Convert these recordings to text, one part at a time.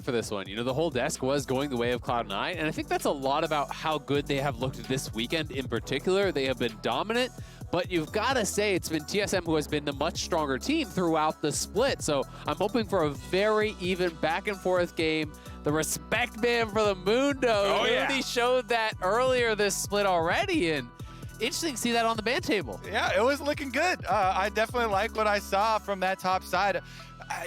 For this one, you know, the whole desk was going the way of Cloud9, and I think that's a lot about how good they have looked this weekend in particular. They have been dominant, but you've got to say it's been TSM who has been the much stronger team throughout the split. So I'm hoping for a very even back and forth game. The respect man for the Mundo. Oh, yeah. He showed that earlier this split already, and interesting to see that on the ban table. Yeah, it was looking good. I definitely like what I saw from that top side.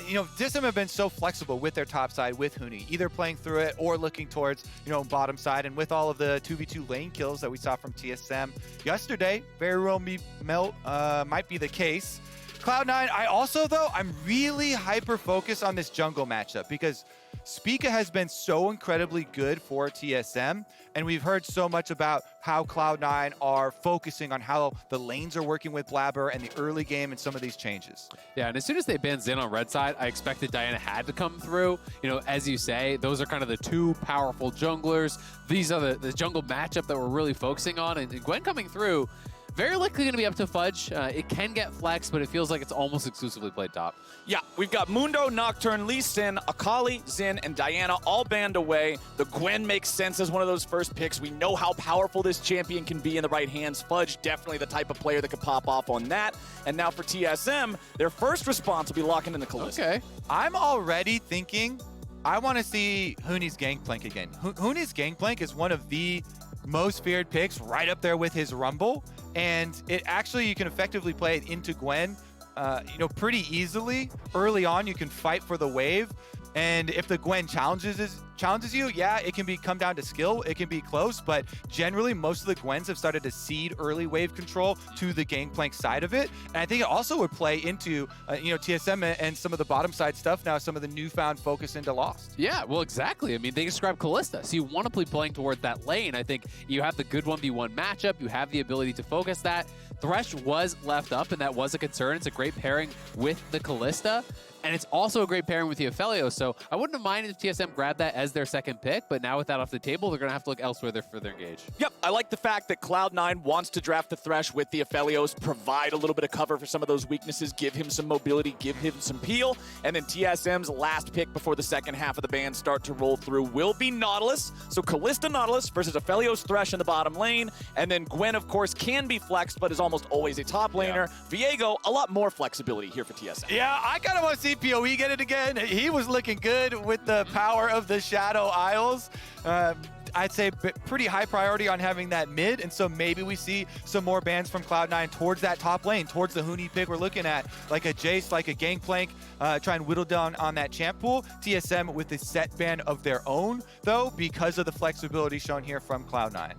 You know, TSM have been so flexible with their top side with Huni, either playing through it or looking towards, you know, bottom side. And with all of the 2v2 lane kills that we saw from TSM yesterday, very well might be the case. Cloud9, I'm really hyper-focused on this jungle matchup because Spica has been so incredibly good for TSM, and we've heard so much about how Cloud9 are focusing on how the lanes are working with Blabber and the early game and some of these changes. Yeah, and as soon as they banned Xin on red side, I expected Diana had to come through. You know, as you say, those are kind of the two powerful junglers. These are the jungle matchup that we're really focusing on, and Gwen coming through, very likely going to be up to Fudge. It can get flexed, but it feels like it's almost exclusively played top. Yeah, we've got Mundo, Nocturne, Lee Sin, Akali, Xin, and Diana all banned away. The Gwen makes sense as one of those first picks. We know how powerful this champion can be in the right hands. Fudge, definitely the type of player that could pop off on that. And now for TSM, their first response will be locking in the Kalista. Okay. I'm already thinking I want to see Huni's Gangplank again. Huni's Gangplank is one of the most feared picks, right up there with his Rumble. And it actually, you can effectively play it into Gwen, you know, pretty easily. Early on, you can fight for the wave. And if the Gwen challenges you, yeah, it can come down to skill. It can be close, but generally most of the Gwens have started to cede early wave control to the Gangplank side of it. And I think it also would play into, you know, TSM and some of the bottom side stuff now, some of the newfound focus into Lost. Yeah, well, exactly. I mean, they describe Kalista, so you want to be playing towards that lane. I think you have the good 1v1 matchup. You have the ability to focus that. Thresh was left up, and that was a concern. It's a great pairing with the Kalista. And it's also a great pairing with the Aphelios, so I wouldn't have minded if TSM grabbed that as their second pick, but now with that off the table, they're going to have to look elsewhere for their engage. Yep, I like the fact that Cloud9 wants to draft the Thresh with the Aphelios, provide a little bit of cover for some of those weaknesses, give him some mobility, give him some peel, and then TSM's last pick before the second half of the ban start to roll through will be Nautilus. So Kalista Nautilus versus Aphelios Thresh in the bottom lane, and then Gwen, of course, can be flexed, but is almost always a top laner. Yeah. Viego, a lot more flexibility here for TSM. Yeah, I kind of want to see PoE get it again. He was looking good with the power of the Shadow Isles. I'd say pretty high priority on having that mid, and so maybe we see some more bans from Cloud9 towards that top lane, towards the Huni pick we're looking at, like a Jace, like a Gangplank, try and whittle down on that champ pool. TSM with a set ban of their own, though, because of the flexibility shown here from Cloud9.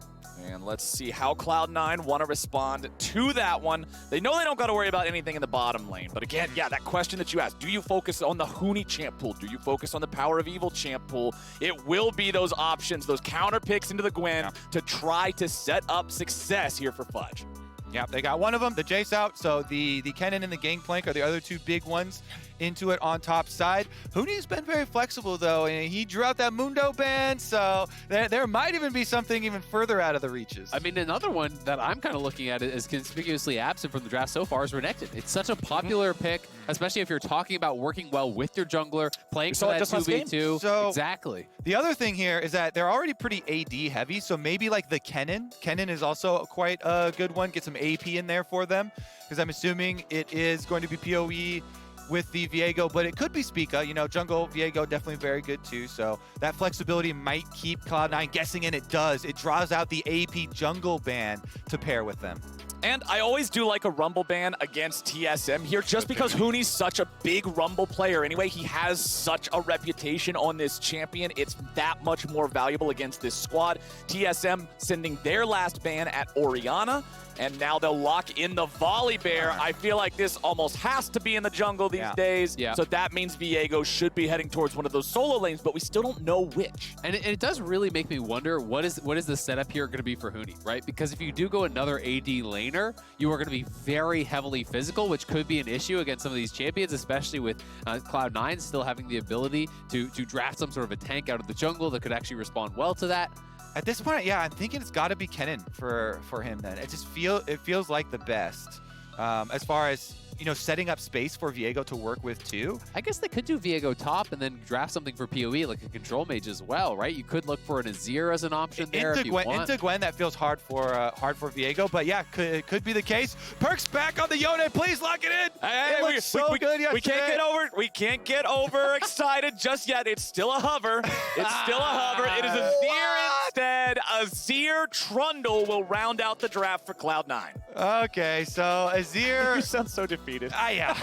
And let's see how Cloud9 want to respond to that one. They know they don't got to worry about anything in the bottom lane. But again, yeah, that question that you asked, do you focus on the Huni champ pool? Do you focus on the Power of Evil champ pool? It will be those options, those counter picks into the Gwen to try to set up success here for Fudge. Yeah, they got one of them, the Jace out, so the Kennen and the Gangplank are the other two big ones into it on top side. Huni's been very flexible, though, and he drew out that Mundo ban, so there might even be something even further out of the reaches. I mean, another one that I'm kind of looking at as conspicuously absent from the draft so far is Renekton. It's such a popular pick, especially if you're talking about working well with your jungler, playing for that 2v2. So exactly. The other thing here is that they're already pretty AD heavy, so maybe like the Kennen. Kennen is also quite a good one. Get some AP in there for them, because I'm assuming it is going to be PoE with the Viego, but it could be Spica. You know, jungle Viego definitely very good too, so that flexibility might keep Cloud9 guessing, and it does. It draws out the AP jungle ban to pair with them. And I always do like a Rumble ban against TSM here, just because Huni's such a big Rumble player anyway. He has such a reputation on this champion. It's that much more valuable against this squad. TSM sending their last ban at Orianna, and now they'll lock in the Volley Bear. I feel like this almost has to be in the jungle these days. Yeah. So that means Viego should be heading towards one of those solo lanes, but we still don't know which. And it does really make me wonder, what is the setup here going to be for Huni, right? Because if you do go another AD laner, you are going to be very heavily physical, which could be an issue against some of these champions, especially with Cloud9 still having the ability to draft some sort of a tank out of the jungle that could actually respond well to that. At this point, yeah, I'm thinking it's got to be Kennen for him then. It feels like the best as far as setting up space for Viego to work with too. I guess they could do Viego top and then draft something for PoE, like a control mage as well, right? You could look for an Azir as an option there if you want. Into Gwen, that feels hard for Viego, but yeah, could be the case. Perks back on the Yone, please lock it in. Hey, it looks so good yesterday. We can't get over excited just yet. It's still a hover. It's still a hover. It is Azir instead. Azir Trundle will round out the draft for Cloud9. Okay, so Azir. You sound so defeated. Yeah.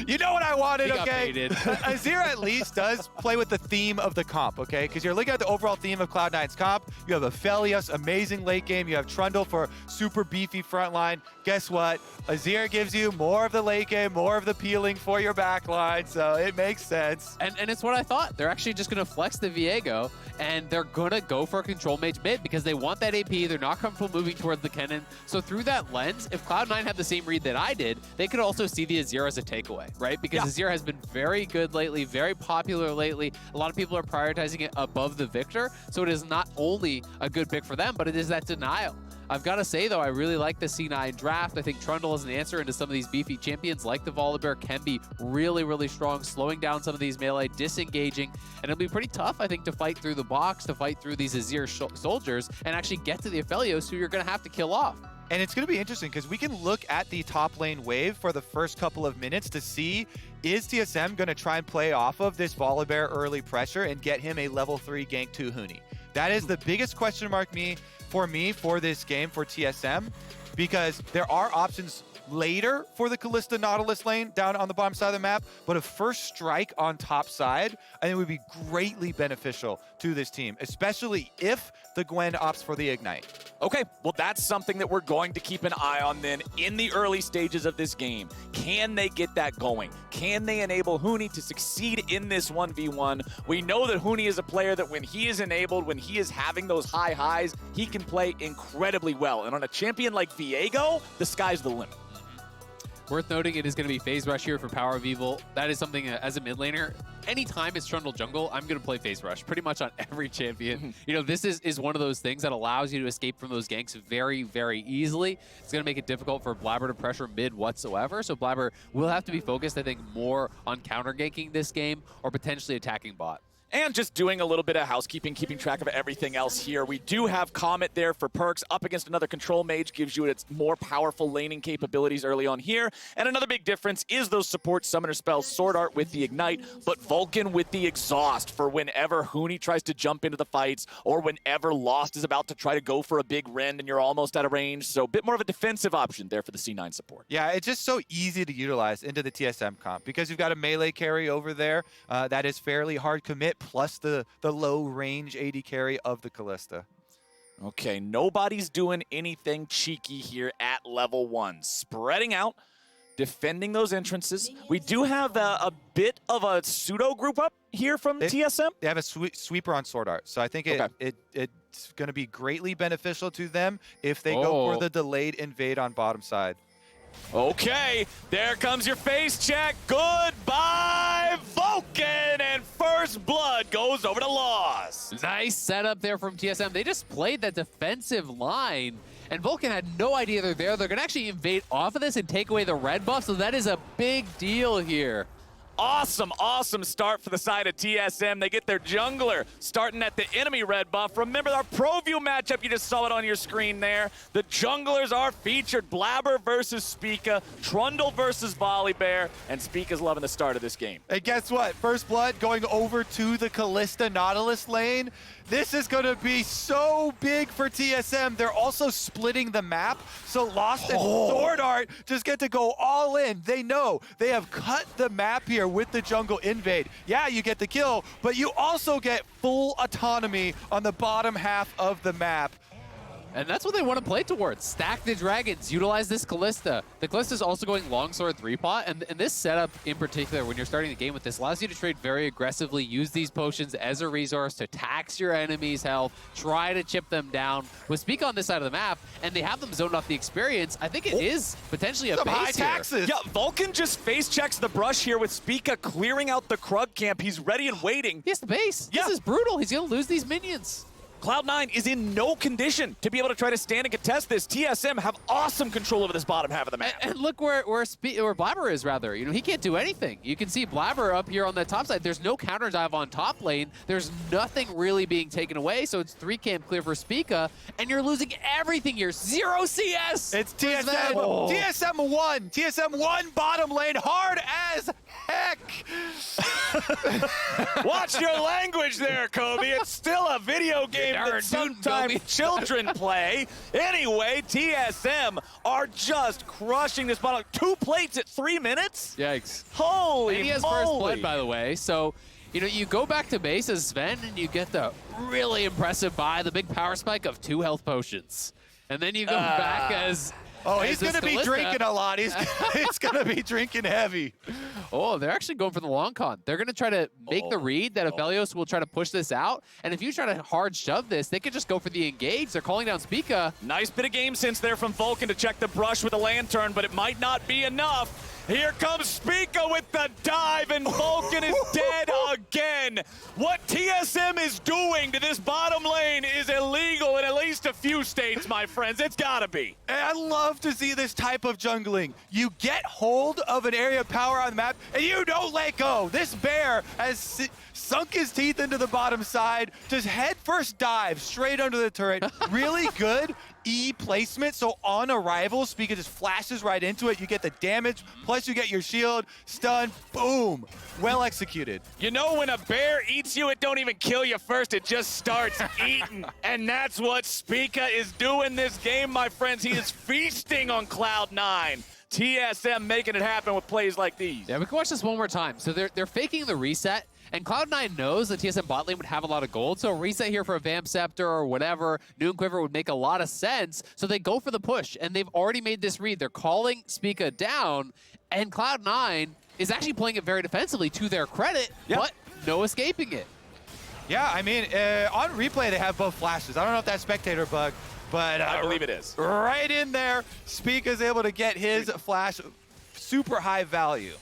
You know what I wanted, okay? Baited. Azir at least does play with the theme of the comp, okay? Because you're looking at the overall theme of Cloud9's comp. You have Aphelios, amazing late game. You have Trundle for super beefy frontline. Guess what? Azir gives you more of the late game, more of the peeling for your backline, so it makes sense. And it's what I thought. They're actually just going to flex the Viego, and they're going to go for a control mage mid because they want that AP. They're not comfortable moving towards the Kennen. So through that lens, if Cloud9 had the same read that I did, they could also see the Azir as a takeaway, right? Because Azir has been very good lately, very popular lately. A lot of people are prioritizing it above the Victor, so it is not only a good pick for them, but it is that denial. I've got to say, though, I really like the C9 draft. I think Trundle as an answer into some of these beefy champions like the Volibear can be really, really strong, slowing down some of these melee, disengaging, and it'll be pretty tough, I think, to fight through the box, to fight through these Azir soldiers, and actually get to the Aphelios, who you're going to have to kill off. And it's going to be interesting because we can look at the top lane wave for the first couple of minutes to see, is TSM going to try and play off of this Volibear early pressure and get him a level 3 gank to Huni? That is the biggest question mark for this game for TSM, because there are options later for the Kalista Nautilus lane down on the bottom side of the map, but a first strike on top side, I think would be greatly beneficial to this team, especially if the Gwen opts for the Ignite. Okay, well, that's something that we're going to keep an eye on then in the early stages of this game. Can they get that going? Can they enable Huni to succeed in this 1v1? We know that Huni is a player that when he is enabled, when he is having those high highs, he can play incredibly well. And on a champion like Viego, the sky's the limit. Worth noting, it is going to be Phase Rush here for Power of Evil. That is something, as a mid laner, anytime it's Trundle jungle, I'm going to play Phase Rush pretty much on every champion. You know, this is one of those things that allows you to escape from those ganks very, very easily. It's going to make it difficult for Blabber to pressure mid whatsoever. So Blabber will have to be focused, I think, more on counter ganking this game or potentially attacking bot. And just doing a little bit of housekeeping, keeping track of everything else here. We do have Comet there for perks. Up against another control mage gives you its more powerful laning capabilities early on here. And another big difference is those support summoner spells, Sword Art with the Ignite, but Vulcan with the Exhaust for whenever Huni tries to jump into the fights or whenever Lost is about to try to go for a big rend and you're almost out of range. So a bit more of a defensive option there for the C9 support. Yeah, it's just so easy to utilize into the TSM comp because you've got a melee carry over there that is fairly hard commit, plus the low range AD carry of the Kalista. Okay, nobody's doing anything cheeky here at level 1. Spreading out, defending those entrances. We do have a bit of a pseudo group up here from TSM. They have a sweeper on Sword Art, so I think it's going to be greatly beneficial to them if they go for the delayed invade on bottom side. Okay, there comes your face check. Goodbye, Vulcan, and first blood goes over to Lost. Nice setup there from TSM. They just played that defensive line, and Vulcan had no idea they're there. They're going to actually invade off of this and take away the red buff, so that is a big deal here. Awesome, awesome start for the side of TSM. They get their jungler starting at the enemy red buff. Remember our ProView matchup, you just saw it on your screen there. The junglers are featured. Blabber versus Spica, Trundle versus Volibear, and Spica's loving the start of this game. And guess what? First blood going over to the Kalista Nautilus lane. This is going to be so big for TSM. They're also splitting the map, so Lost and Sword Art just get to go all in. They know they have cut the map here with the jungle invade. Yeah, you get the kill, but you also get full autonomy on the bottom half of the map. And that's what they want to play towards. Stack the dragons, utilize this Kalista. The Kalista's also going longsword 3-pot, and this setup in particular, when you're starting the game with this, allows you to trade very aggressively, use these potions as a resource to tax your enemy's health, try to chip them down. With Speak on this side of the map, and they have them zoned off the experience, I think it is potentially a base high taxes. Yeah, Vulcan just face checks the brush here with Spica clearing out the Krug camp. He's ready and waiting. He has the base. Yeah. This is brutal. He's going to lose these minions. Cloud9 is in no condition to be able to try to stand and contest this. TSM have awesome control over this bottom half of the map. And look where Blabber is, rather. You know, he can't do anything. You can see Blabber up here on the top side. There's no counter dive on top lane. There's nothing really being taken away, so it's 3-camp clear for Spica, and you're losing everything here. 0 CS! It's TSM. Oh. TSM won. TSM won bottom lane hard as heck. Watch your language there, Kobe. It's still a video game that sometimes children play. Anyway, TSM are just crushing this bottom. 2 plates at 3 minutes? Yikes. Holy And he has moly. first blood, by the way, so you know, you go back to base as Sven, and you get the really impressive buy, the big power spike of 2 health potions. And then you go back as... Oh, he's going to be Kalista. drinking a lot. He's going to be drinking heavy. Oh, they're actually going for the long con. They're going to try to make the read that Aphelios will try to push this out. And if you try to hard shove this, they could just go for the engage. They're calling down Spica. Nice bit of game sense there from Vulcan to check the brush with a lantern, but it might not be enough. Here comes Spica with the dive, and Vulcan is dead again. What TSM is doing to this bottom lane is illegal in at least a few states, my friends. It's gotta be. And I love to see this type of jungling. You get hold of an area of power on the map, and you don't let go. This bear has sunk his teeth into the bottom side, just head first dive straight under the turret. Really good E placement, so on arrival, Spica just flashes right into it. You get the damage, plus you get your shield, stun, boom. Well executed. You know when a bear eats you, it don't even kill you first, it just starts eating. And that's what Spica is doing this game, my friends. He is feasting on Cloud9. TSM making it happen with plays like these. Yeah, we can watch this one more time. So they're faking the reset, and Cloud9 knows that TSM bot lane would have a lot of gold, so a reset here for a Vamp Scepter or whatever, Noon Quiver would make a lot of sense, so they go for the push, and they've already made this read. They're calling Spica down, and Cloud9 is actually playing it very defensively to their credit, but no escaping it. Yeah, I mean, on replay, they have both flashes. I don't know if that's spectator bug, but I believe it is. Right in there, Spica's able to get his flash super high value.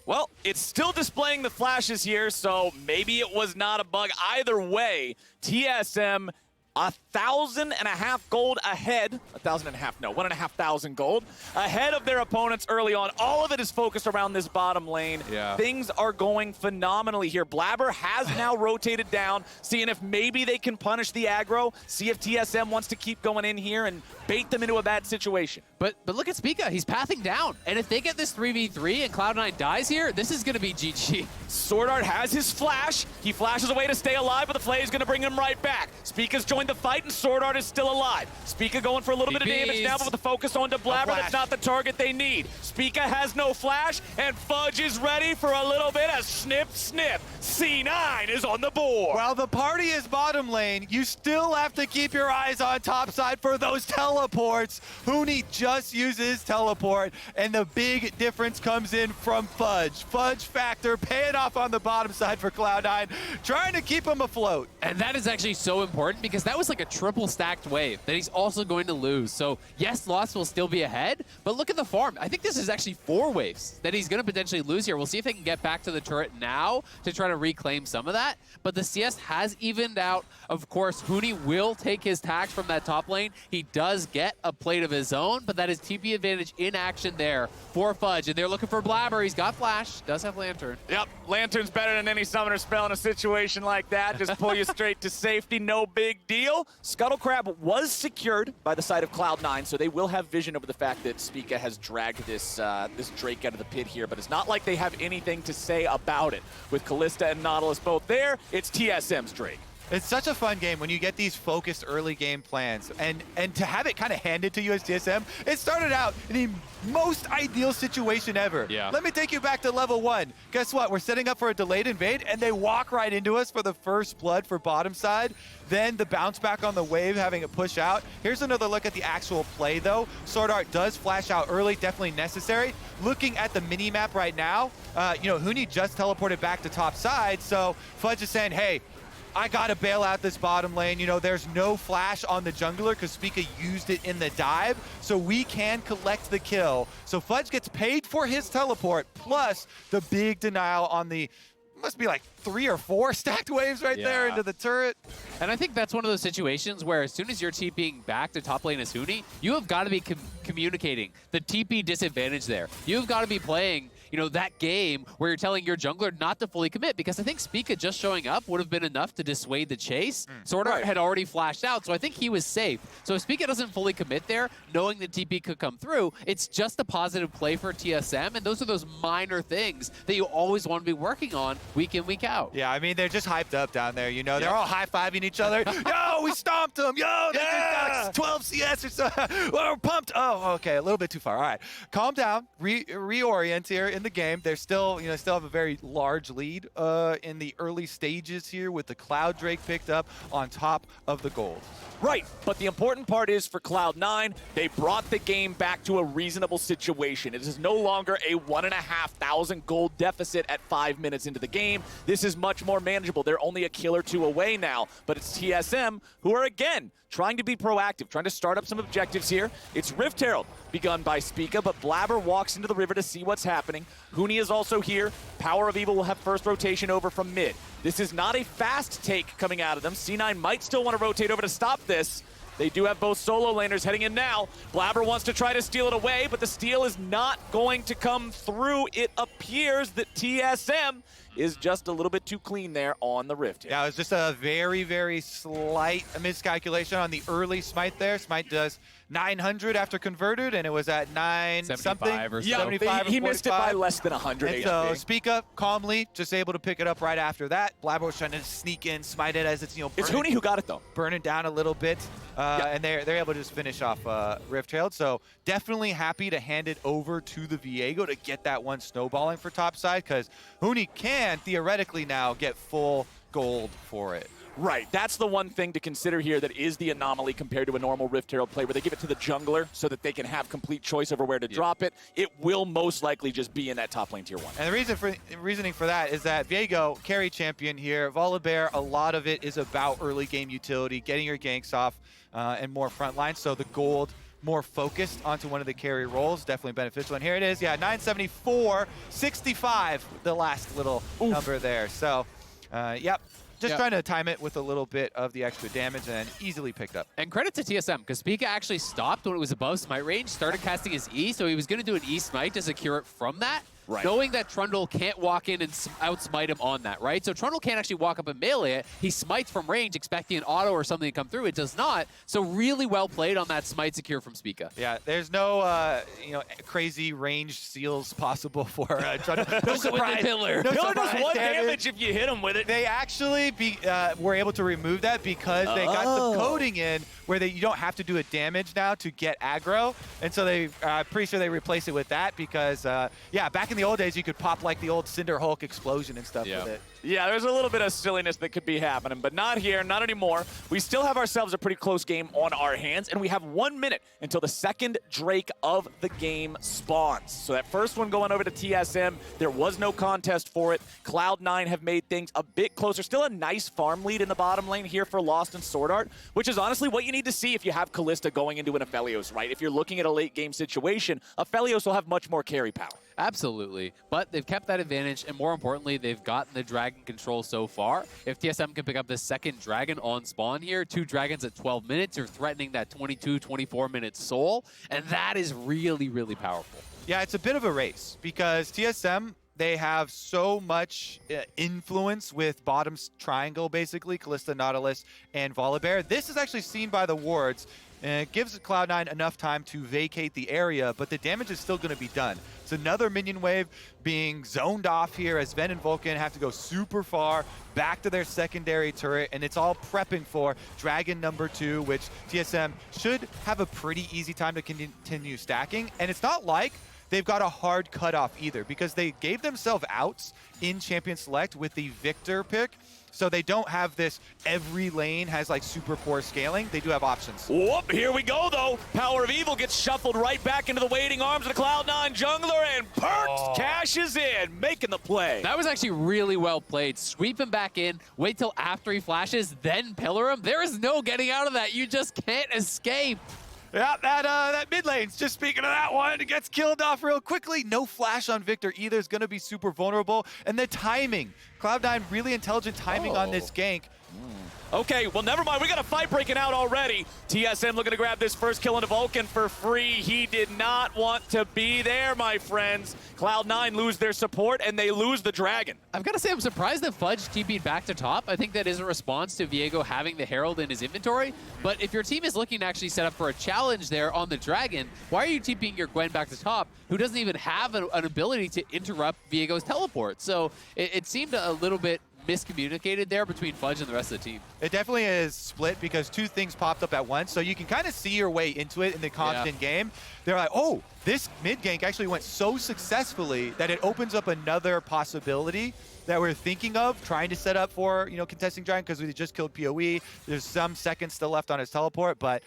Well, it's still displaying the flashes here, so maybe it was not a bug. Either way, TSM 1,500 gold ahead. 1,500, no, 1,500 gold ahead of their opponents early on. All of it is focused around this bottom lane. Yeah. Things are going phenomenally here. Blabber has now rotated down, seeing if maybe they can punish the aggro, see if TSM wants to keep going in here and bait them into a bad situation. But look at Spica, he's pathing down. And if they get this 3v3 and Cloud9 dies here, this is gonna be GG. Sword Art has his flash. He flashes away to stay alive, but the play is gonna bring him right back. Spica's joined the fight, and Sword Art is still alive. Spica going for a little bit of damage now, but with the focus on to Blabber, that's not the target they need. Spica has no flash, and Fudge is ready for a little bit of snip, snip. C9 is on the board. While the party is bottom lane, you still have to keep your eyes on top side for those teleports. Huni just uses teleport, and the big difference comes in from Fudge. Fudge factor paying off on the bottom side for Cloud9, trying to keep him afloat. And that is actually so important because that was like a triple stacked wave that he's also going to lose. So yes, Lost will still be ahead, but look at the farm. I think this is actually 4 waves that he's going to potentially lose here. We'll see if they can get back to the turret now to try to reclaim some of that. But the CS has evened out. Of course, Huni will take his tags from that top lane. He does get a plate of his own, but that is TP advantage in action there for Fudge. And they're looking for Blabber. He's got flash, does have Lantern. Yep, Lantern's better than any summoner spell in a situation like that. Just pull you straight to safety, no big deal. Scuttle Crab was secured by the side of Cloud9, so they will have vision over the fact that Spica has dragged this this Drake out of the pit here, but it's not like they have anything to say about it. With Kalista and Nautilus both there, it's TSM's Drake. It's such a fun game when you get these focused early game plans, and to have it kind of handed to you as TSM, it started out in the most ideal situation ever. Yeah. Let me take you back to level 1. Guess what? We're setting up for a delayed invade, and they walk right into us for the first blood for bottom side. Then the bounce back on the wave, having it push out. Here's another look at the actual play, though. Sword Art does flash out early, definitely necessary. Looking at the mini map right now, you know, Huni just teleported back to top side, so Fudge is saying, hey, I gotta bail out this bottom lane. You know, there's no flash on the jungler because Spica used it in the dive, so we can collect the kill. So Fudge gets paid for his teleport, plus the big denial on the must be like 3 or 4 stacked waves right there into the turret. And I think that's one of those situations where as soon as you're TPing back to top lane as Huni, you have got to be communicating the TP disadvantage there. You've got to be playing, you know, that game where you're telling your jungler not to fully commit, because I think Spica just showing up would have been enough to dissuade the chase. Sword Art had already flashed out, so I think he was safe. So if Spica doesn't fully commit there, knowing the TP could come through, it's just a positive play for TSM, and those are those minor things that you always want to be working on week in, week out. Yeah, I mean, they're just hyped up down there, you know? They're all high-fiving each other. Yo, we stomped them! Yo, they just got 12 CS or so. We're pumped! Oh, okay, a little bit too far. All right, calm down, reorient here in the game. They're still, you know, still have a very large lead in the early stages here with the Cloud Drake picked up on top of the gold. Right, but the important part is for Cloud9, they brought the game back to a reasonable situation. It is no longer a 1,500 gold deficit at 5 minutes into the game. This is much more manageable. They're only a kill or two away now, but it's TSM who are, again, trying to be proactive, trying to start up some objectives here. It's Rift Herald, begun by Spica, but Blabber walks into the river to see what's happening. Huni is also here. Power of Evil will have first rotation over from mid. This is not a fast take coming out of them. C9 might still want to rotate over to stop this. They do have both solo laners heading in now. Blabber wants to try to steal it away, but the steal is not going to come through. It appears that TSM is just a little bit too clean there on the Rift. Yeah, it was just a very, very slight miscalculation on the early Smite there. Smite does 900 after converted, and it was at 9-something. Or yeah, 75 he or missed it by less than 100. And so Spica calmly just able to pick it up right after that. Blabber was trying to sneak in, smite it as it's, you know, it's Huni who got it though. Burn it down a little bit, and they're able to just finish off Rift Herald. So definitely happy to hand it over to the Viego to get that one snowballing for topside, because Huni can theoretically now get full gold for it. Right, that's the one thing to consider here that is the anomaly compared to a normal Rift Herald play where they give it to the jungler so that they can have complete choice over where to drop it. It will most likely just be in that top lane tier 1. And the reasoning for that is that Viego, carry champion here, Volibear, a lot of it is about early game utility, getting your ganks off and more frontline, so the gold more focused onto one of the carry roles, definitely beneficial. And here it is, 974, 65, the last little number there. So, yep. Just trying to time it with a little bit of the extra damage and easily picked up. And credit to TSM, because Spica actually stopped when it was above smite range, started casting his E, so he was going to do an E smite to secure it from that. Right. Knowing that Trundle can't walk in and outsmite him on that, right? So Trundle can't actually walk up and melee it. He smites from range, expecting an auto or something to come through. It does not. So really well played on that smite secure from Spica. Yeah, there's no crazy range seals possible for Trundle. No surprise. Pillar. No Pillar surprise does 1 damage if you hit him with it. They actually were able to remove that because they got some coding in where you don't have to do a damage now to get aggro. And so they, pretty sure they replaced it with that because, back in the old days, you could pop like the old Cinder Hulk explosion and stuff with it. Yeah, there's a little bit of silliness that could be happening, but not here, not anymore. We still have ourselves a pretty close game on our hands, and we have 1 minute until the second Drake of the game spawns. So that first one going over to TSM, there was no contest for it. Cloud9 have made things a bit closer. Still a nice farm lead in the bottom lane here for Lost and Sword Art, which is honestly what you need to see if you have Kalista going into an Aphelios, right? If you're looking at a late game situation, Aphelios will have much more carry power. Absolutely, but they've kept that advantage, and more importantly, they've gotten the dragon control so far. If TSM can pick up the second dragon on spawn here, 2 dragons at 12 minutes, you're threatening that 22, 24-minute soul, and that is really, really powerful. Yeah, it's a bit of a race because TSM, they have so much influence with bottom's triangle, basically, Kalista, Nautilus, and Volibear. This is actually seen by the wards, and it gives Cloud9 enough time to vacate the area, but the damage is still going to be done. It's another minion wave being zoned off here as Ven and Vulcan have to go super far back to their secondary turret, and it's all prepping for Dragon number 2, which TSM should have a pretty easy time to continue stacking. And it's not like they've got a hard cutoff either, because they gave themselves outs in Champion Select with the Victor pick. So they don't have this every lane has like super poor scaling. They do have options. Whoop, here we go though. Power of Evil gets shuffled right back into the waiting arms of the Cloud9 jungler, and Perks cashes in, making the play. That was actually really well played. Sweep him back in, wait till after he flashes, then pillar him. There is no getting out of that. You just can't escape. Yeah, that mid lane's just speaking of that one. It gets killed off real quickly. No flash on Victor either. Is going to be super vulnerable. And the timing. Cloud9 really intelligent timing on this gank. Okay, well, never mind. We got a fight breaking out already. TSM looking to grab this first kill into Vulcan for free. He did not want to be there, my friends. Cloud9 lose their support, and they lose the Dragon. I've got to say, I'm surprised that Fudge TP'd back to top. I think that is a response to Viego having the Herald in his inventory. But if your team is looking to actually set up for a challenge there on the Dragon, why are you TPing your Gwen back to top, who doesn't even have an ability to interrupt Viego's teleport? So it seemed a little bit miscommunicated there between Fudge and the rest of the team. It definitely is split because two things popped up at once, so you can kind of see your way into it in the constant game. They're like, oh, this mid gank actually went so successfully that it opens up another possibility that we're thinking of, trying to set up for, contesting Dragon, because we just killed PoE. There's some seconds still left on his teleport, but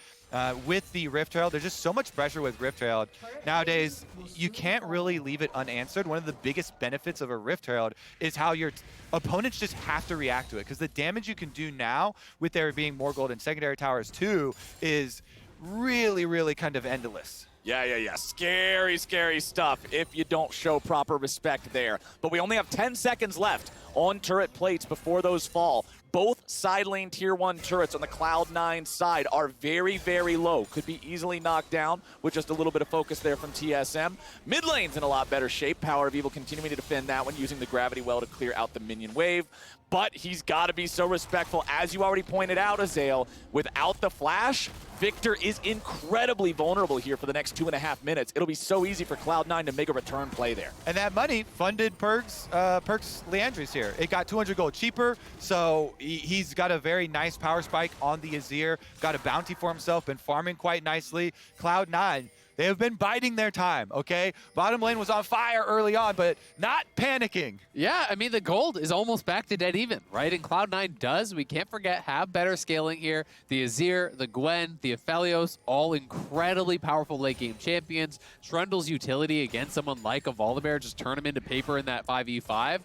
with the Rift Herald, there's just so much pressure with Rift Herald. Nowadays, you can't really leave it unanswered. One of the biggest benefits of a Rift Herald is how your opponents just have to react to it, because the damage you can do now with there being more gold and secondary towers too is really, really kind of endless. Yeah. Scary, scary stuff if you don't show proper respect there. But we only have 10 seconds left on turret plates before those fall. Both side lane tier 1 turrets on the Cloud9 side are very, very low. Could be easily knocked down with just a little bit of focus there from TSM. Mid lane's in a lot better shape. Power of Evil continuing to defend that one, using the gravity well to clear out the minion wave. But he's got to be so respectful. As you already pointed out, Azael, without the flash, Victor is incredibly vulnerable here for the next 2.5 minutes. It'll be so easy for Cloud9 to make a return play there. And that money funded Perks Leandri's here. It got 200 gold cheaper, so he's got a very nice power spike on the Azir, got a bounty for himself, been farming quite nicely. Cloud9, they have been biding their time, okay? Bottom lane was on fire early on, but not panicking. Yeah, I mean, the gold is almost back to dead even, right? And Cloud9 does, we can't forget, have better scaling here. The Azir, the Gwen, the Aphelios, all incredibly powerful late game champions. Trundle's utility against someone like a Volibear, just turn him into paper in that 5v5.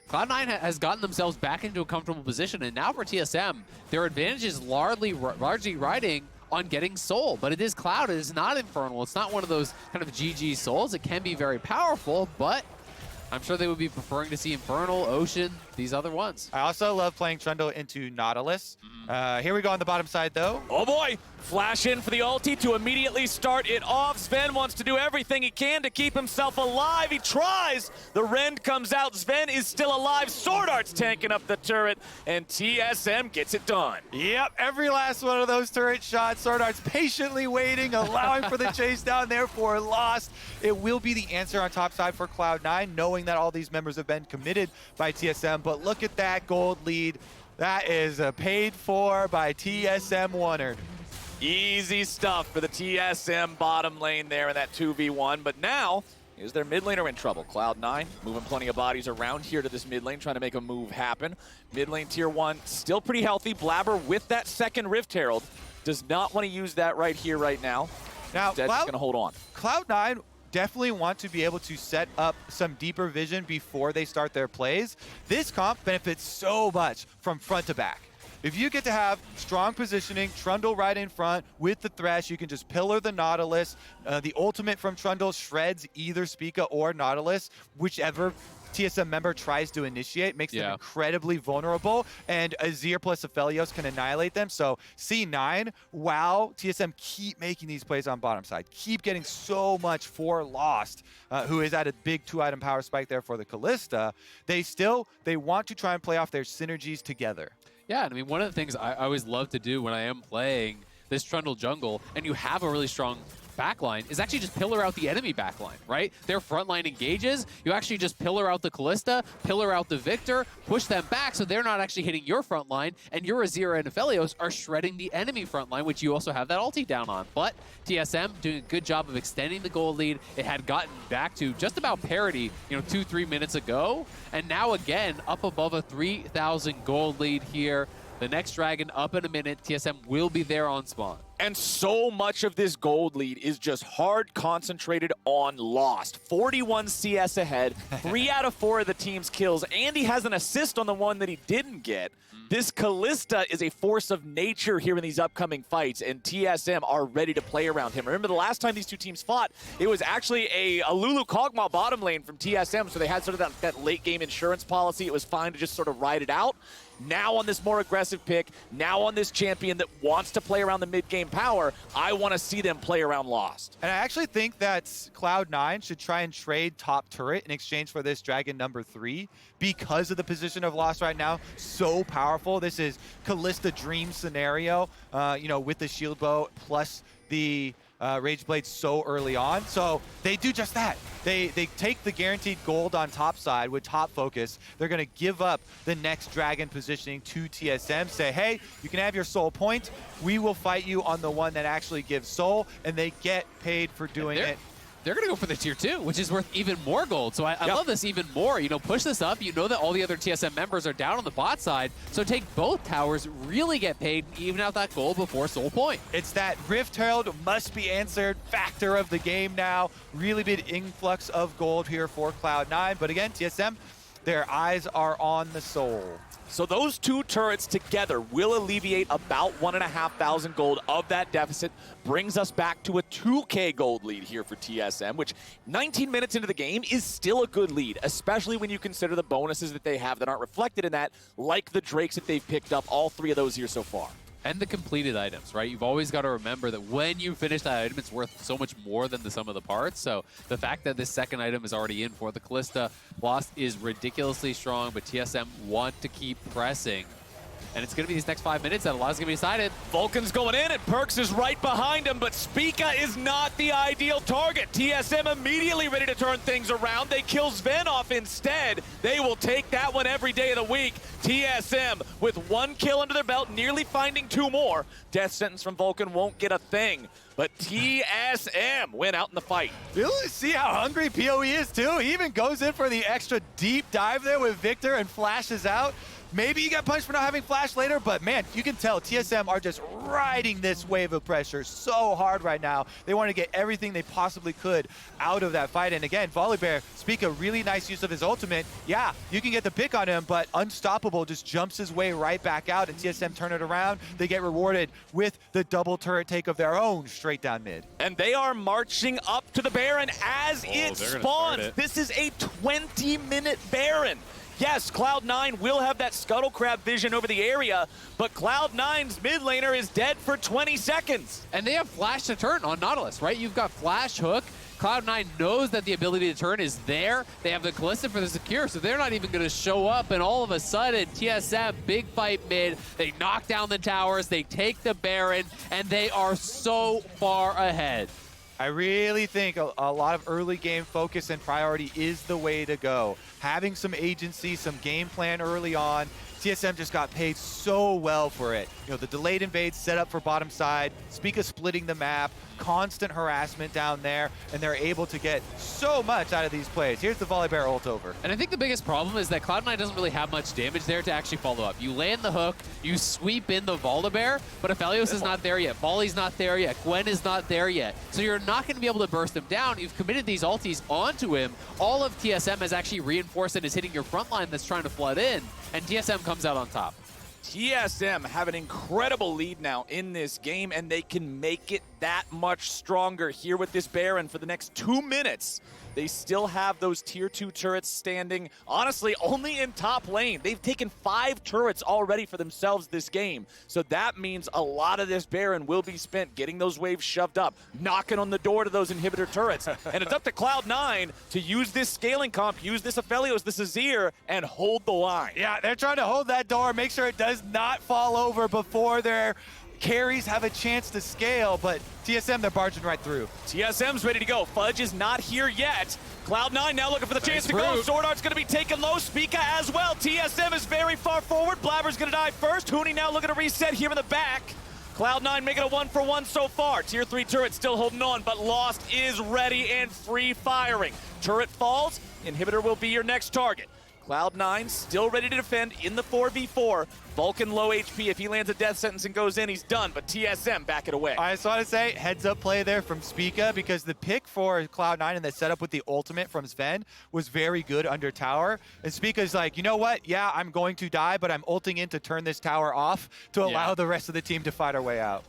Cloud9 has gotten themselves back into a comfortable position, and now for TSM, their advantage is largely riding on getting Soul, but it is Cloud. It is not Infernal. It's not one of those kind of GG Souls. It can be very powerful, but I'm sure they would be preferring to see Infernal, Ocean, these other ones. I also love playing Trundle into Nautilus. Here we go on the bottom side, though. Oh boy! Flash in for the ulti to immediately start it off. Sven wants to do everything he can to keep himself alive. He tries. The Rend comes out. Sven is still alive. Sword Art's tanking up the turret, and TSM gets it done. Yep, every last one of those turret shots. Sword Art's patiently waiting, allowing for the chase down, therefore lost. It will be the answer on top side for Cloud9, knowing that all these members have been committed by TSM. But look at that gold lead. That is paid for by TSM Wonard. Easy stuff for the TSM bottom lane there in that 2v1. But now, is their mid laner in trouble? Cloud9 moving plenty of bodies around here to this mid lane, trying to make a move happen. Mid lane tier 1 still pretty healthy. Blabber with that second Rift Herald does not want to use that right here, right now. Now, Instead, just going to hold on. Cloud9 definitely want to be able to set up some deeper vision before they start their plays. This comp benefits so much from front to back. If you get to have strong positioning, Trundle right in front with the Thresh, you can just pillar the Nautilus. The ultimate from Trundle shreds either Spica or Nautilus, whichever TSM member tries to initiate, makes them incredibly vulnerable, and Azir plus Aphelios can annihilate them. So C9, wow, TSM keep making these plays on bottom side, keep getting so much for Lost, who is at a big 2-item power spike there for the Kalista. They want to try and play off their synergies together. Yeah, and I mean, one of the things I always love to do when I am playing this Trundle jungle, and you have a really strong backline, is actually just pillar out the enemy backline, right? Their frontline engages, you actually just pillar out the Kalista, pillar out the Victor, push them back so they're not actually hitting your frontline, and your Azir and Aphelios are shredding the enemy frontline, which you also have that ulti down on. But TSM doing a good job of extending the goal lead. It had gotten back to just about parity, 2-3 minutes ago, and now again up above a 3,000 gold lead here. The next Dragon up in a minute. TSM will be there on spawn. And so much of this gold lead is just hard concentrated on Lost. 41 CS ahead, 3 out of 4 of the team's kills. Andy has an assist on the one that he didn't get. This Kalista is a force of nature here in these upcoming fights, and TSM are ready to play around him. Remember the last time these two teams fought, it was actually a Lulu Kog'Maw bottom lane from TSM, so they had sort of that late game insurance policy. It was fine to just sort of ride it out. Now on this more aggressive pick, now on this champion that wants to play around the mid-game power, I want to see them play around Lost. And I actually think that Cloud9 should try and trade top turret in exchange for this Dragon number 3 because of the position of Lost right now. So powerful. This is Kalista Dream scenario, with the shield bow plus the Rage Blade so early on. So they do just that. They take the guaranteed gold on top side with top focus. They're going to give up the next Dragon positioning to TSM, say, hey, you can have your soul point. We will fight you on the one that actually gives soul, and they get paid for doing it. They're going to go for the tier 2, which is worth even more gold. So I love this even more. Push this up. You know that all the other TSM members are down on the bot side. So take both towers, really get paid, even out that gold before soul point. It's that Rift Herald must be answered factor of the game now. Really big influx of gold here for Cloud9. But again, TSM, their eyes are on the soul. So those two turrets together will alleviate about 1,500 gold of that deficit, brings us back to a 2K gold lead here for TSM, which 19 minutes into the game is still a good lead, especially when you consider the bonuses that they have that aren't reflected in that, like the Drakes that they've picked up, all 3 of those here so far. And the completed items, right? You've always got to remember that when you finish that item, it's worth so much more than the sum of the parts. So the fact that this second item is already in for the Kalista, Lost is ridiculously strong, but TSM want to keep pressing. And it's going to be these next 5 minutes that a lot is going to be decided. Vulcan's going in, and Perks is right behind him, but Spica is not the ideal target. TSM immediately ready to turn things around. They kill Sven off instead. They will take that one every day of the week. TSM with 1 kill under their belt, nearly finding 2 more. Death sentence from Vulcan won't get a thing. But TSM went out in the fight. You see how hungry PoE is too? He even goes in for the extra deep dive there with Victor and flashes out. Maybe you got punched for not having flash later, but man, you can tell TSM are just riding this wave of pressure so hard right now. They want to get everything they possibly could out of that fight. And again, Volibear, speak a really nice use of his ultimate. Yeah, you can get the pick on him, but Unstoppable just jumps his way right back out, and TSM turn it around. They get rewarded with the double turret take of their own straight down mid. And they are marching up to the Baron as it spawns. This is a 20-minute Baron. Yes, Cloud9 will have that scuttle crab vision over the area, but Cloud9's mid laner is dead for 20 seconds. And they have flash to turn on Nautilus, right? You've got flash, hook. Cloud9 knows that the ability to turn is there. They have the Kalista for the secure, so they're not even going to show up. And all of a sudden, TSM, big fight mid. They knock down the towers, they take the Baron, and they are so far ahead. I really think a lot of early game focus and priority is the way to go. Having some agency, some game plan early on. TSM just got paid so well for it. The delayed invades set up for bottom side, Spica splitting the map, constant harassment down there, and they're able to get so much out of these plays. Here's the Volibear ult over. And I think the biggest problem is that Cloud9 doesn't really have much damage there to actually follow up. You land the hook, you sweep in the Volibear, but Aphelios is not there yet, Volley's not there yet, Gwen is not there yet. So you're not going to be able to burst him down. You've committed these ultis onto him. All of TSM has actually reinforced and is hitting your front line that's trying to flood in, and TSM comes out on top. TSM have an incredible lead now in this game, and they can make it that much stronger here with this Baron for the next 2 minutes. They still have those tier 2 turrets standing, honestly, only in top lane. They've taken 5 turrets already for themselves this game. So that means a lot of this Baron will be spent getting those waves shoved up, knocking on the door to those inhibitor turrets. And it's up to Cloud9 to use this scaling comp, use this Aphelios, this Azir, and hold the line. Yeah, they're trying to hold that door, make sure it does not fall over before their carries have a chance to scale, but TSM, they're barging right through. TSM's ready to go. Fudge is not here yet. Cloud9 now looking for the chance to go. Sword Art's going to be taken low. Spica as well. TSM is very far forward. Blabber's going to die first. Huni now looking to reset here in the back. Cloud9 making a 1-for-1 so far. Tier 3 turret still holding on, but Lost is ready and free firing. Turret falls. Inhibitor will be your next target. Cloud9 still ready to defend in the 4v4. Vulcan low HP. If he lands a death sentence and goes in, he's done. But TSM back it away. I just want to say, heads-up play there from Spica, because the pick for Cloud9 and the setup with the ultimate from Sven was very good under tower. And Spica's like, you know what? Yeah, I'm going to die, but I'm ulting in to turn this tower off to allow the rest of the team to fight our way out.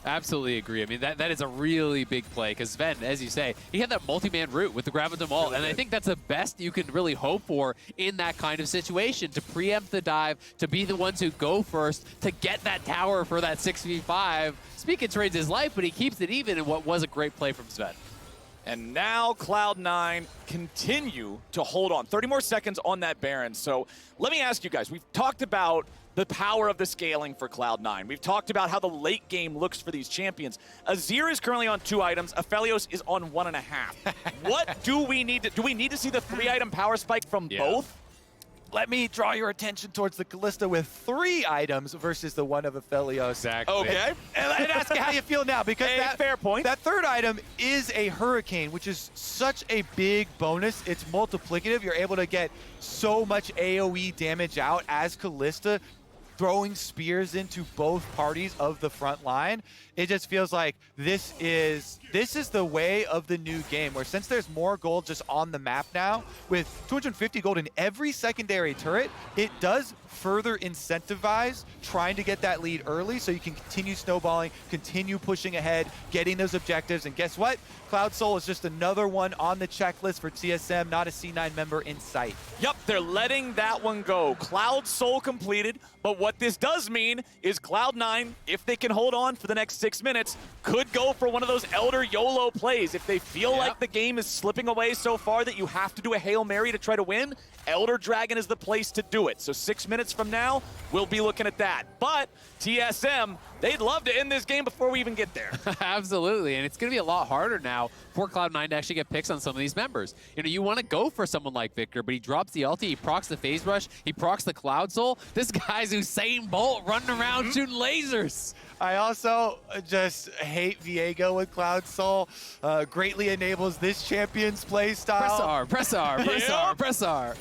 Absolutely agree. I mean, that is a really big play because Sven, as you say, he had that multi-man route with the grab of them all, and I think that's the best you can really hope for in that kind of situation, to preempt the dive, to be the ones who go first, to get that tower for that 6v5. Spica trades his life, but he keeps it even in what was a great play from Sven. And now Cloud9 continue to hold on. 30 more seconds on that Baron. So let me ask you guys, we've talked about the power of the scaling for Cloud9. We've talked about how the late game looks for these champions. Azir is currently on 2 items. Aphelios is on 1.5. What do we need to see the 3-item power spike from both? Let me draw your attention towards the Kalista with 3 items versus the one of Aphelios. Exactly. Okay. And ask how you feel now, because that fair point. That 3rd item is a Hurricane, which is such a big bonus. It's multiplicative. You're able to get so much AoE damage out as Kalista, throwing spears into both parties of the front line. It just feels like this is the way of the new game, where since there's more gold just on the map now, with 250 gold in every secondary turret, it does further incentivize trying to get that lead early so you can continue snowballing, continue pushing ahead, getting those objectives. And guess what? Cloud Soul is just another one on the checklist for TSM, not a C9 member in sight. Yep, they're letting that one go. Cloud Soul completed, but what this does mean is Cloud9, if they can hold on for the next 6 minutes, could go for one of those Elder YOLO plays. If they feel like the game is slipping away so far that you have to do a Hail Mary to try to win, Elder Dragon is the place to do it. So 6 minutes from now, we'll be looking at that. But TSM, they'd love to end this game before we even get there. Absolutely, and it's going to be a lot harder now for Cloud9 to actually get picks on some of these members. You know, you want to go for someone like Victor, but he drops the ulti, he procs the phase rush, he procs the Cloud Soul. This guy's Usain Bolt running around shooting lasers. I also just hate Viego with Cloud Soul. Greatly enables this champion's play style. Press R, press R, press R, press R.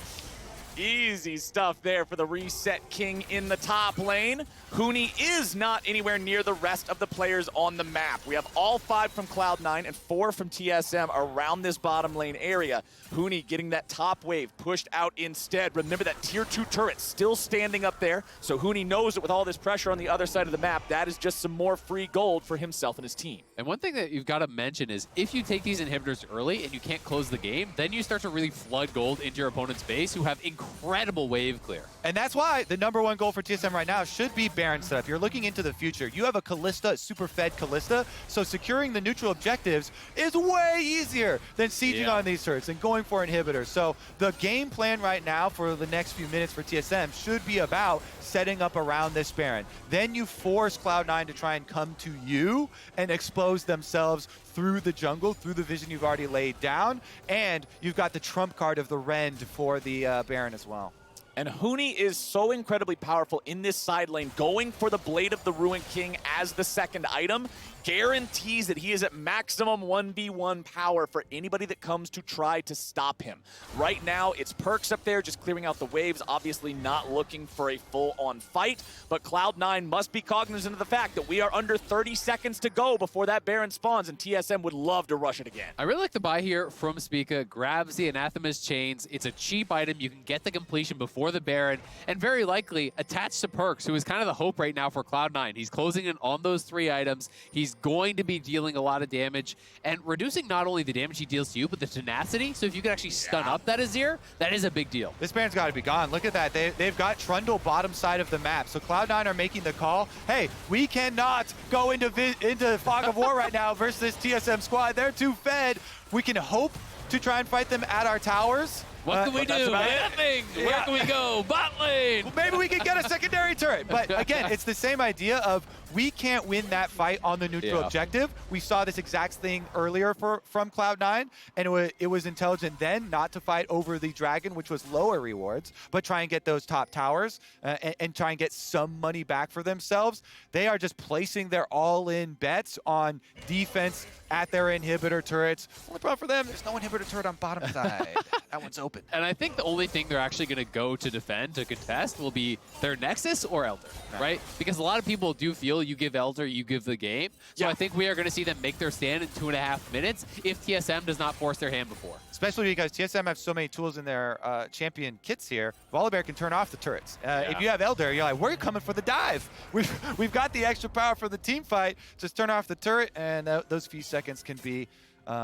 Easy stuff there for the Reset King in the top lane. Huni is not anywhere near the rest of the players on the map. We have all 5 from Cloud9 and 4 from TSM around this bottom lane area. Huni getting that top wave pushed out instead. Remember that tier 2 turret still standing up there, so Huni knows that with all this pressure on the other side of the map, that is just some more free gold for himself and his team. And one thing that you've got to mention is if you take these inhibitors early and you can't close the game, then you start to really flood gold into your opponent's base, who have incredible wave clear. And that's why the #1 goal for TSM right now should be Baron setup. You're looking into the future. You have a Kalista, super fed Kalista, so securing the neutral objectives is way easier than sieging on these turrets and going for inhibitors. So the game plan right now for the next few minutes for TSM should be about setting up around this Baron. Then you force Cloud9 to try and come to you and expose themselves through the jungle, through the vision you've already laid down, and you've got the trump card of the Rend for the Baron as well. And Huni is so incredibly powerful in this side lane. Going for the Blade of the Ruined King as the 2nd item guarantees that he is at maximum 1v1 power for anybody that comes to try to stop him. Right now, it's Perks up there just clearing out the waves, obviously not looking for a full-on fight, but Cloud9 must be cognizant of the fact that we are under 30 seconds to go before that Baron spawns, and TSM would love to rush it again. I really like the buy here from Spica. Grabs the Anathema's Chains. It's a cheap item. You can get the completion before the Baron, and very likely attached to Perks, who is kind of the hope right now for Cloud9. He's closing in on those 3 items. He's going to be dealing a lot of damage and reducing not only the damage he deals to you, but the tenacity. So if you can actually stun up that Azir, that is a big deal. This Baron's got to be gone. Look at that. They've got Trundle bottom side of the map. So Cloud9 are making the call. Hey, we cannot go into Fog of War right now versus this TSM squad. They're too fed. We can hope to try and fight them at our towers. What can we do? Nothing. Where can we go? Bot lane. Well, maybe we can get a secondary turret. But again, it's the same idea of we can't win that fight on the neutral objective. We saw this exact thing earlier from Cloud9, and it was intelligent then not to fight over the dragon, which was lower rewards, but try and get those top towers and try and get some money back for themselves. They are just placing their all-in bets on defense at their inhibitor turrets. Only problem for them, there's no inhibitor turret on bottom side. That one's open. open. And I think the only thing they're actually going to go to defend, to contest, will be their Nexus or Elder, right? Because a lot of people do feel you give Elder, you give the game. So I think we are going to see them make their stand in 2.5 minutes if TSM does not force their hand before. Especially because TSM have so many tools in their champion kits here. Volibear can turn off the turrets. If you have Elder, you're like, we're coming for the dive. We've got the extra power for the team fight. Just turn off the turret, and those few seconds can be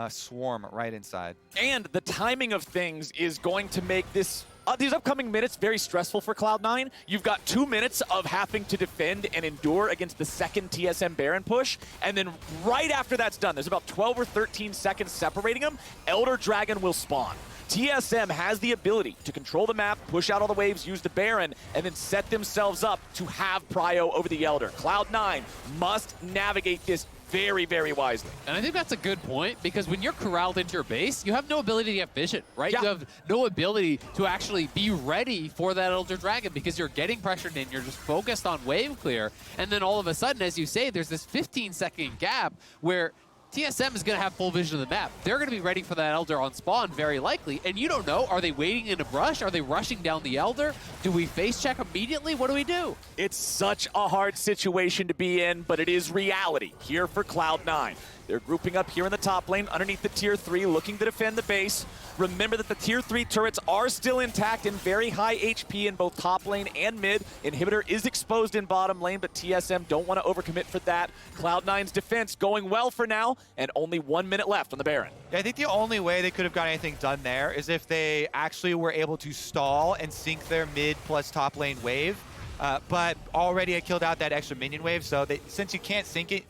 swarm right inside. And the timing of things is going to make this these upcoming minutes very stressful for Cloud9. You've got 2 minutes of having to defend and endure against the second TSM Baron push, and then right after that's done, there's about 12 or 13 seconds separating them, Elder Dragon will spawn. TSM has the ability to control the map, push out all the waves, use the Baron, and then set themselves up to have prio over the Elder. Cloud9 must navigate this very, very wisely. And I think that's a good point, because when you're corralled into your base, you have no ability to get vision, right? You have no ability to actually be ready for that Elder Dragon, because you're getting pressured in, you're just focused on wave clear, and then all of a sudden, as you say, there's this 15-second gap where TSM is going to have full vision of the map. They're going to be ready for that Elder on spawn, very likely. And you don't know, are they waiting in a brush? Are they rushing down the Elder? Do we face check immediately? What do we do? It's such a hard situation to be in, but it is reality here for Cloud9. They're grouping up here in the top lane underneath the tier 3, looking to defend the base. Remember that the tier 3 turrets are still intact and very high HP in both top lane and mid. Inhibitor is exposed in bottom lane, but TSM don't want to overcommit for that. Cloud9's defense going well for now, and only 1 minute left on the Baron. Yeah, I think the only way they could have got anything done there is if they actually were able to stall and sync their mid plus top lane wave. But already I killed out that extra minion wave, so since you can't sync it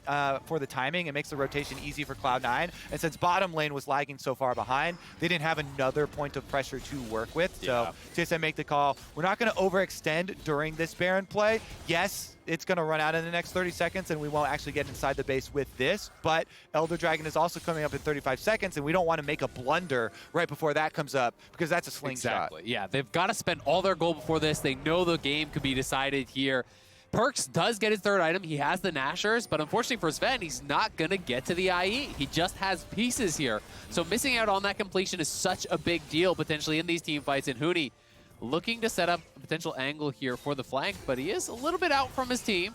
for the timing, it makes the rotation easy for Cloud9. And since bottom lane was lagging so far behind, they didn't have another point of pressure to work with. So TSM make the call. We're not going to overextend during this Baron play. Yes, it's going to run out in the next 30 seconds, and we won't actually get inside the base with this. But Elder Dragon is also coming up in 35 seconds, and we don't want to make a blunder right before that comes up, because that's a slingshot. Exactly. Yeah, they've got to spend all their gold before this. They know the game could be decided here. Perks does get his third item. He has the Nashers, but unfortunately for Sven, he's not going to get to the IE. He just has pieces here. So missing out on that completion is such a big deal potentially in these team fights. And Huni looking to set up a potential angle here for the flank, but he is a little bit out from his team.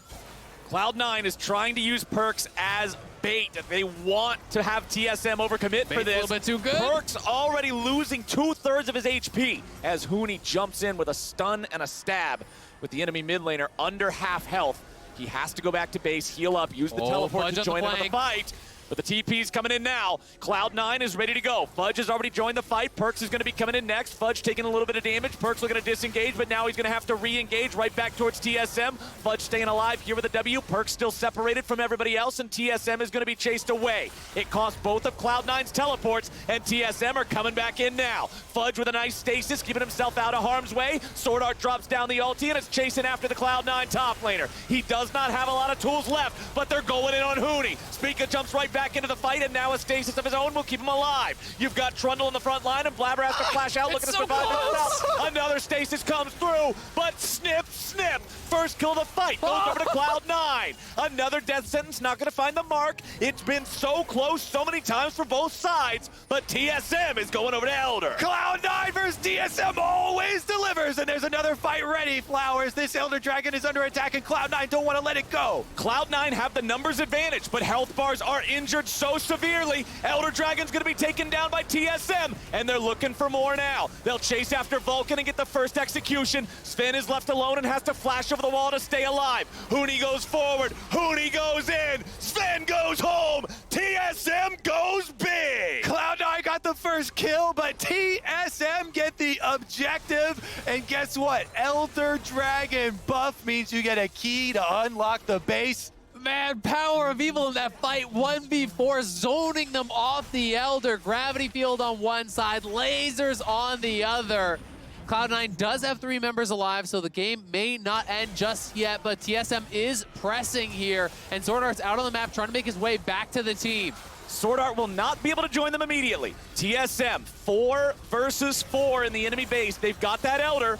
Cloud9 is trying to use Perks as bait. They want to have TSM overcommit for this. A little bit too good. Perks already losing 2/3 of his HP as Huni jumps in with a stun and a stab with the enemy mid laner under half health. He has to go back to base, heal up, use the teleport to join in the fight. But the TP's coming in now. Cloud9 is ready to go. Fudge has already joined the fight. Perks is going to be coming in next. Fudge taking a little bit of damage. Perks looking to disengage, but now he's going to have to re-engage right back towards TSM. Fudge staying alive here with a W. Perks still separated from everybody else, and TSM is going to be chased away. It cost both of Cloud9's teleports, and TSM are coming back in now. Fudge with a nice stasis, keeping himself out of harm's way. Sword Art drops down the ulti, and it's chasing after the Cloud9 top laner. He does not have a lot of tools left, but they're going in on Huni. Spica jumps right back into the fight, and now a stasis of his own will keep him alive. You've got Trundle in the front line, and Blabber has to flash out, looking to survive himself. Another stasis comes through, but snip, snip. First kill of the fight goes over to Cloud9. Another death sentence, not going to find the mark. It's been so close so many times for both sides, but TSM is going over to Elder. Cloud9 versus TSM always delivers, and there's another fight ready, Flowers. This Elder Dragon is under attack, and Cloud9 don't want to let it go. Cloud9 have the numbers advantage, but health bars are injured so severely. Elder Dragon's going to be taken down by TSM, and they're looking for more now. They'll chase after Vulcan and get the first execution. Sven is left alone and has to flash over the wall to stay alive. Huni goes forward. Huni goes in. Sven goes home. TSM goes big. Cloud9 got the first kill, but TSM get the objective. And guess what? Elder Dragon buff means you get a key to unlock the base. Man, power of evil in that fight. 1v4, zoning them off the Elder. Gravity field on one side, lasers on the other. Cloud9 does have 3 members alive, so the game may not end just yet, but TSM is pressing here, and Sword Art's out on the map trying to make his way back to the team. Sword Art will not be able to join them immediately. TSM, 4 versus 4 in the enemy base. They've got that Elder.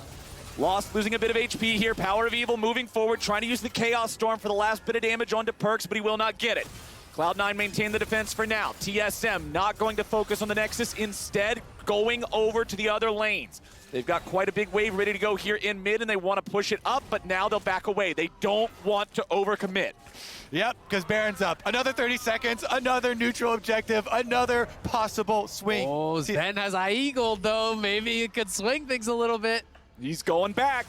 Lost, losing a bit of HP here. Power of Evil moving forward, trying to use the Chaos Storm for the last bit of damage onto Perks, but he will not get it. Cloud9 maintain the defense for now. TSM not going to focus on the Nexus. Instead, going over to the other lanes. They've got quite a big wave ready to go here in mid, and they want to push it up, but now they'll back away. They don't want to overcommit. Yep, because Baron's up. Another 30 seconds, another neutral objective, another possible swing. Oh, Sven has Eagle though. Maybe it could swing things a little bit. He's going back.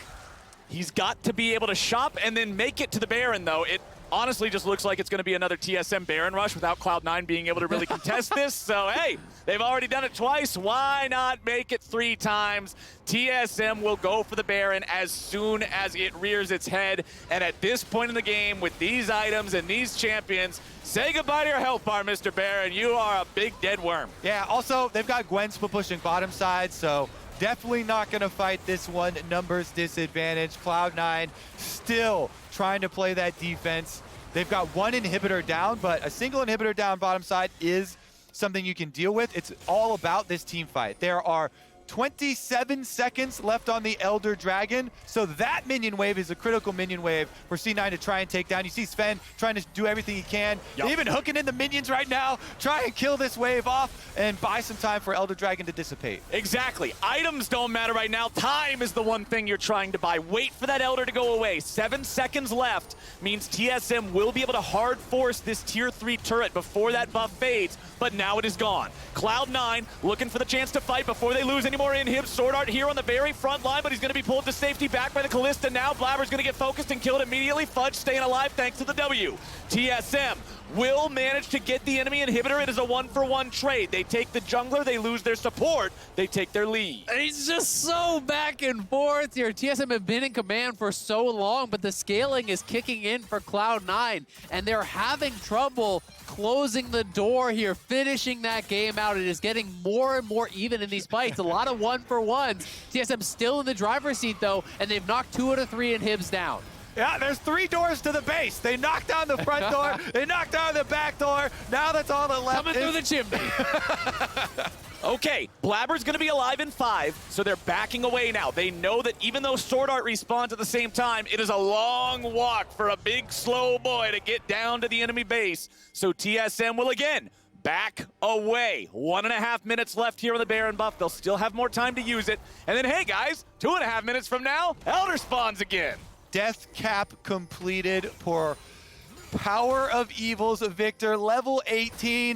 He's got to be able to shop and then make it to the Baron, though. It honestly just looks like it's going to be another TSM Baron rush without Cloud9 being able to really contest this. So, hey, they've already done it twice. Why not make it 3 times? TSM will go for the Baron as soon as it rears its head. And at this point in the game, with these items and these champions, say goodbye to your health bar, Mr. Baron. You are a big dead worm. Yeah, also, they've got Gwen still pushing bottom side, so definitely not going to fight this one. Numbers disadvantage. Cloud9 still trying to play that defense. They've got 1 inhibitor down, but a single inhibitor down bottom side is something you can deal with. It's all about this team fight. There are 27 seconds left on the Elder Dragon, so that minion wave is a critical minion wave for C9 to try and take down. You see Sven trying to do everything he can, even hooking in the minions right now, try and kill this wave off and buy some time for Elder Dragon to dissipate. Exactly. Items don't matter right now. Time is the one thing you're trying to buy. Wait for that Elder to go away. 7 seconds left means TSM will be able to hard force this tier 3 turret before that buff fades, but now it is gone. Cloud9 looking for the chance to fight before they lose any more inhibs. Sword Art here on the very front line, but he's going to be pulled to safety back by the Kalista now. Blabber's going to get focused and killed immediately. Fudge staying alive thanks to the W. TSM will manage to get the enemy inhibitor. It is a 1-for-1 trade. They take the jungler, they lose their support, they take their lead. It's just so back and forth here. TSM have been in command for so long, but the scaling is kicking in for Cloud9, and they're having trouble closing the door here, finishing that game out. It is getting more and more even in these fights. A lot of 1-for-1s. TSM still in the driver's seat, though, and they've knocked 2 out of 3 inhibs down. Yeah, there's 3 doors to the base. They knocked down the front door, they knocked down the back door. Now that's all that left. Coming through the chimney. Okay, Blabber's going to be alive in 5, so they're backing away now. They know that even though Sword Art respawns at the same time, it is a long walk for a big, slow boy to get down to the enemy base. So TSM will again back away. 1.5 minutes left here on the Baron buff. They'll still have more time to use it. And then, hey guys, 2.5 minutes from now, Elder spawns again. Death cap completed for Power of Evil's Victor, level 18.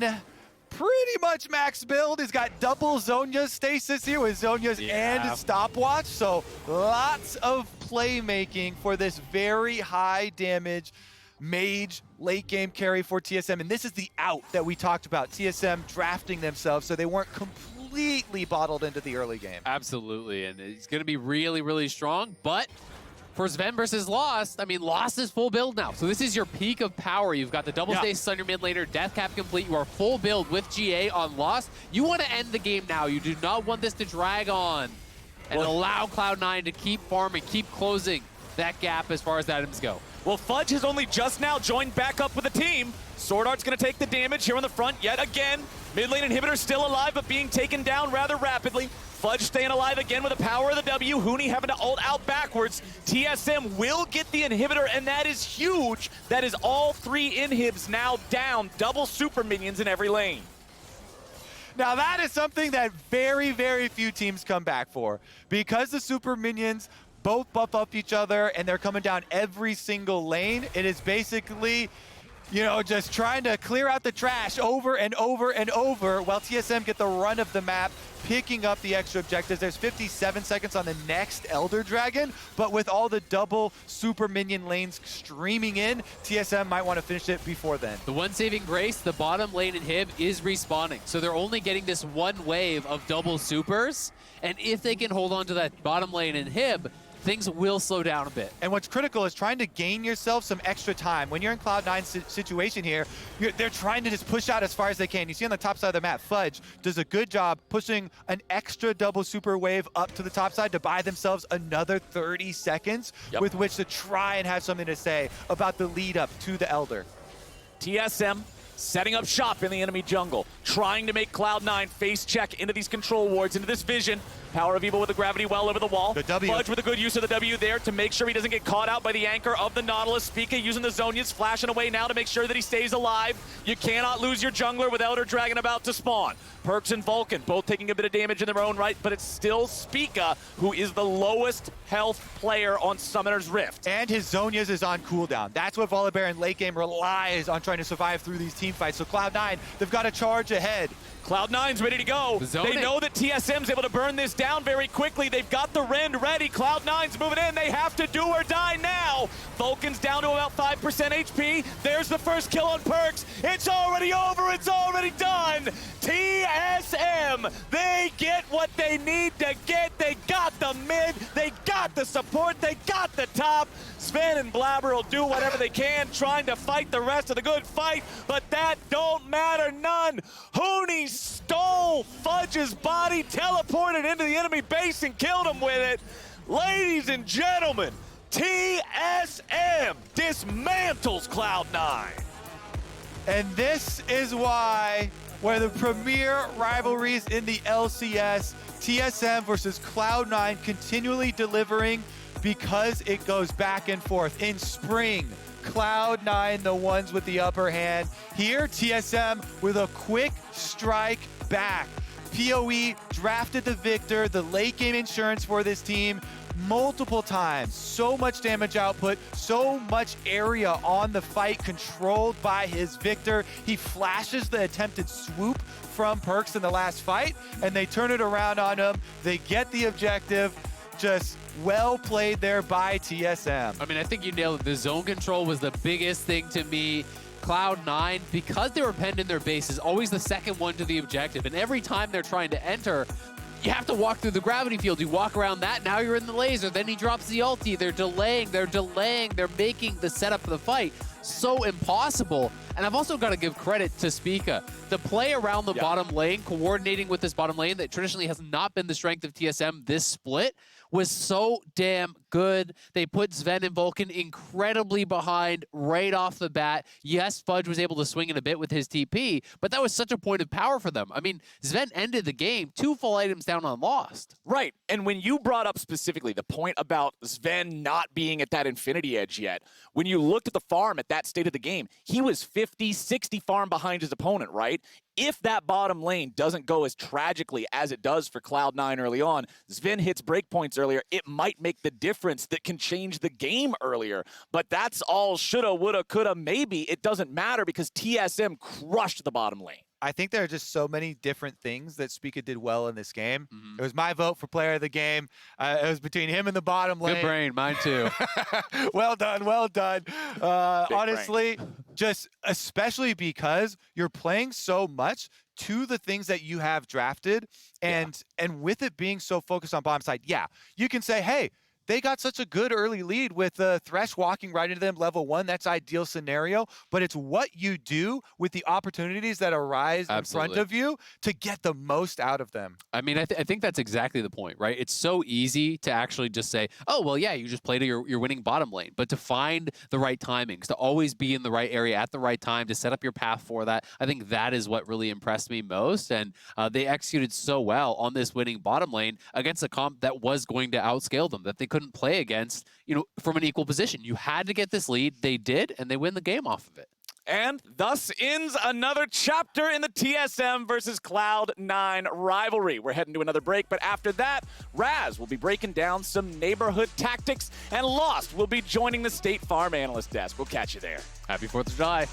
Pretty much max build. He's got double Zhonya stasis here with Zhonya's and stopwatch. So lots of playmaking for this very high damage mage late game carry for TSM. And this is the out that we talked about. TSM drafting themselves so they weren't completely bottled into the early game. Absolutely, and it's going to be really, really strong, but for Sven versus Lost, I mean, Lost is full build now. So this is your peak of power. You've got the double stasis on your mid laner, death cap complete. You are full build with GA on Lost. You want to end the game now. You do not want this to drag on and allow Cloud9 to keep farming, keep closing that gap as far as the items go. Well, Fudge has only just now joined back up with the team. Sword Art's going to take the damage here on the front yet again. Mid lane inhibitor still alive, but being taken down rather rapidly. Fudge staying alive again with the power of the W. Huni having to ult out backwards. TSM will get the inhibitor, and that is huge. That is all 3 inhibs now down. Double super minions in every lane. Now that is something that very, very few teams come back for. Because the super minions both buff up each other and they're coming down every single lane, it is basically, you know, just trying to clear out the trash over and over and over while TSM get the run of the map, picking up the extra objectives. There's 57 seconds on the next Elder Dragon, but with all the double super minion lanes streaming in, TSM might want to finish it before then. The one saving grace, the bottom lane inhib is respawning. So they're only getting this one wave of double supers, and if they can hold on to that bottom lane inhib, things will slow down a bit. And what's critical is trying to gain yourself some extra time. When you're in Cloud9's situation here, they're trying to just push out as far as they can. You see on the top side of the map, Fudge does a good job pushing an extra double super wave up to the top side to buy themselves another 30 seconds with which to try and have something to say about the lead up to the Elder. TSM setting up shop in the enemy jungle, trying to make Cloud9 face check into these control wards, into this vision. Power of Evil with the gravity well over the wall. The W. Fudge with a good use of the W there to make sure he doesn't get caught out by the anchor of the Nautilus. Spica using the Zhonya's, flashing away now to make sure that he stays alive. You cannot lose your jungler without her dragon about to spawn. Perks and Vulcan both taking a bit of damage in their own right, but it's still Spica who is the lowest health player on Summoner's Rift. And his Zhonya's is on cooldown. That's what Volibear in late game relies on, trying to survive through these team fights. So Cloud9, they've got to charge ahead. Cloud9's ready to go. They know that TSM's able to burn this down very quickly. They've got the Rend ready. Cloud9's moving in. They have to do or die now. Vulcan's down to about 5% HP. There's the first kill on Perks. It's already over. It's already done. TSM, they get what they need to get. They got the mid. They got the support. They got the top. Sven and Blabber will do whatever they can, trying to fight the rest of the good fight, but that don't matter none. Huni stole Fudge's body, teleported into the enemy base, and killed him with it. Ladies and gentlemen, TSM dismantles Cloud9. And this is why, one of the premier rivalries in the LCS, TSM versus Cloud9 continually delivering, because it goes back and forth. In spring, Cloud9, the ones with the upper hand. Here, TSM with a quick strike back. PoE drafted the Victor, the late game insurance for this team, multiple times. So much damage output, so much area on the fight controlled by his Victor. He flashes the attempted swoop from Perks in the last fight, and they turn it around on him. They get the objective. Just well played there by TSM. I mean, I think you nailed it. The zone control was the biggest thing to me. Cloud9, because they were penned in their base, is always the second one to the objective. And every time they're trying to enter, you have to walk through the gravity field. You walk around that, now you're in the laser. Then he drops the ulti. They're delaying, they're making the setup for the fight so impossible. And I've also got to give credit to Spica. The play around the bottom lane, coordinating with this bottom lane that traditionally has not been the strength of TSM this split, was so damn good. They put Sven and Vulcan incredibly behind right off the bat. Yes, Fudge was able to swing in a bit with his TP, but that was such a point of power for them. I mean, Sven ended the game 2 full items down on Lost. Right, and when you brought up specifically the point about Sven not being at that Infinity Edge yet, when you looked at the farm at that state of the game, he was 50, 60 farm behind his opponent, right? If that bottom lane doesn't go as tragically as it does for Cloud9 early on, Sven hits breakpoints earlier, it might make the difference that can change the game earlier. But that's all shoulda, woulda, coulda, maybe. It doesn't matter because TSM crushed the bottom lane. I think there are just so many different things that Spica did well in this game. It was my vote for player of the game. It was between him and the bottom lane. Good brain, mine too. Well done, well done. Honestly, brain. just especially because you're playing so much to the things that you have drafted, and with it being so focused on bottom side, you can say, hey, they got such a good early lead with Thresh walking right into them level 1. That's ideal scenario, but it's what you do with the opportunities that arise in front of you to get the most out of them. I mean, I think that's exactly the point, right? It's so easy to actually just say, oh, well, yeah, you just play to your winning bottom lane, but to find the right timings, to always be in the right area at the right time, to set up your path for that, I think that is what really impressed me most, and they executed so well on this winning bottom lane against a comp that was going to outscale them, that they couldn't play against, from an equal position. You had to get this lead. They did, and they win the game off of it. And thus ends another chapter in the TSM versus Cloud9 rivalry. We're heading to another break, but after that, Raz will be breaking down some neighborhood tactics, and Lost will be joining the State Farm Analyst Desk. We'll catch you there. Happy 4th of July.